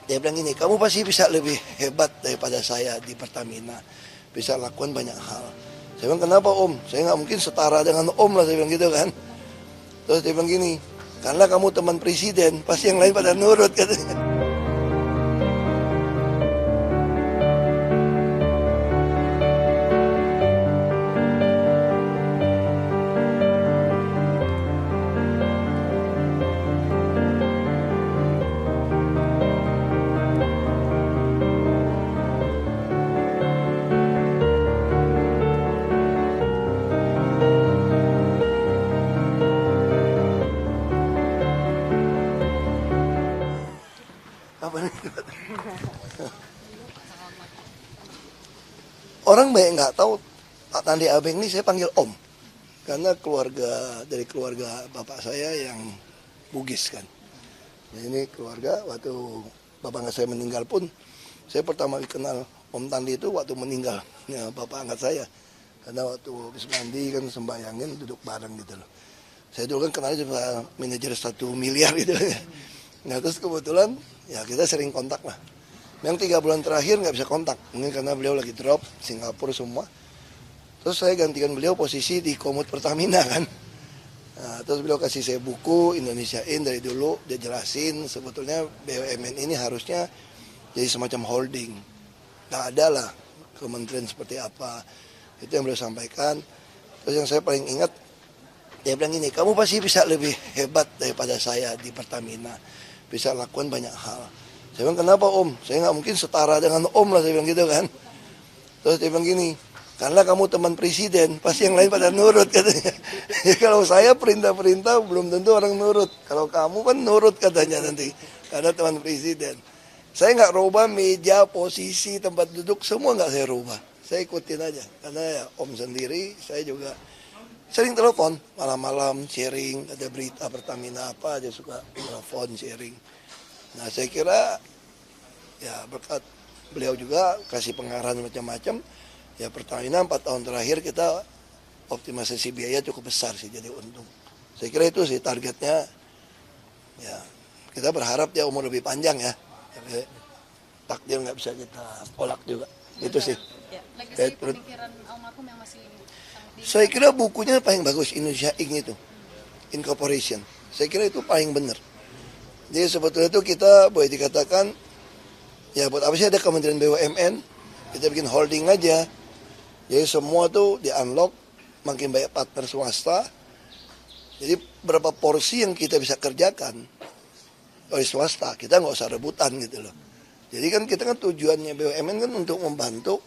Dia bilang gini, kamu pasti bisa lebih hebat daripada saya di Pertamina. Bisa lakukan banyak hal. Saya bilang, kenapa Om? Saya nggak mungkin setara dengan Om lah, saya bilang gitu kan. Terus dia bilang gini, karena kamu teman presiden, pasti yang lain pada nurut katanya. Apa nih? Orang banyak nggak tahu Pak Tandi Abeng ini saya panggil Om karena dari keluarga bapak saya yang Bugis kan. Nah, ini keluarga waktu bapak angkat saya meninggal pun saya pertama kenal Om Tandi itu waktu meninggal ya, bapak angkat saya karena waktu habis mandi kan sembayangin duduk bareng gitu loh. Saya dulu kan kenalnya juga manajer 1 miliar gitu ya. Nah terus kebetulan ya kita sering kontak lah. Yang 3 bulan terakhir nggak bisa kontak, mungkin karena beliau lagi drop Singapura semua. Terus saya gantikan beliau posisi di Komut Pertamina kan. Nah, terus beliau kasih saya buku Indonesiain dari dulu, dia jelasin sebetulnya BUMN ini harusnya jadi semacam holding. Nggak ada lah kementerian seperti apa. Itu yang beliau sampaikan. Terus yang saya paling ingat, dia bilang gini, kamu pasti bisa lebih hebat daripada saya di Pertamina. Bisa lakukan banyak hal. Saya bilang, kenapa Om? Saya nggak mungkin setara dengan Om lah, saya bilang gitu kan. Terus dia bilang gini, karena kamu teman presiden, pasti yang lain pada nurut katanya. Ya, kalau saya perintah-perintah belum tentu orang nurut. Kalau kamu kan nurut katanya nanti, karena teman presiden. Saya nggak rubah meja, posisi, tempat duduk, semua nggak saya rubah. Saya ikutin aja, karena ya Om sendiri, saya juga sering telepon, malam-malam sharing, ada berita Pertamina apa aja suka telepon sharing. Nah saya kira ya berkat beliau juga kasih pengarahan macam-macam, ya Pertamina 4 tahun terakhir kita optimalisasi biaya cukup besar sih jadi untung. Saya kira itu sih targetnya, ya kita berharap dia umur lebih panjang ya, tapi takdir nggak bisa kita tolak juga, itu sih. Ya, legasi pemikiran almarhum yang masih saya kira bukunya paling bagus, Indonesia Inc. itu, Incorporation. Saya kira itu paling benar. Jadi sebetulnya itu kita boleh dikatakan, ya buat apa sih ada Kementerian BUMN, kita bikin holding aja. Jadi semua tuh di-unlock, makin banyak partner swasta. Jadi berapa porsi yang kita bisa kerjakan oleh swasta, kita nggak usah rebutan gitu loh. Jadi kan kita kan tujuannya BUMN kan untuk membantu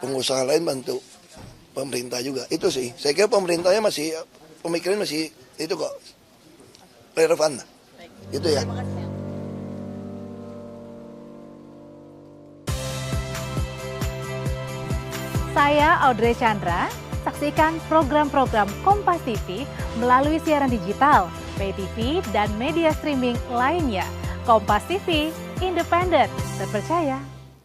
pengusaha lain, bantu pemerintah juga. Itu sih, saya kira pemerintahnya masih, pemikiran masih itu kok relevan lah. Itu ya. Saya Audrey Chandra, saksikan program-program Kompas TV melalui siaran digital, pay TV, dan media streaming lainnya. Kompas TV, independen, terpercaya,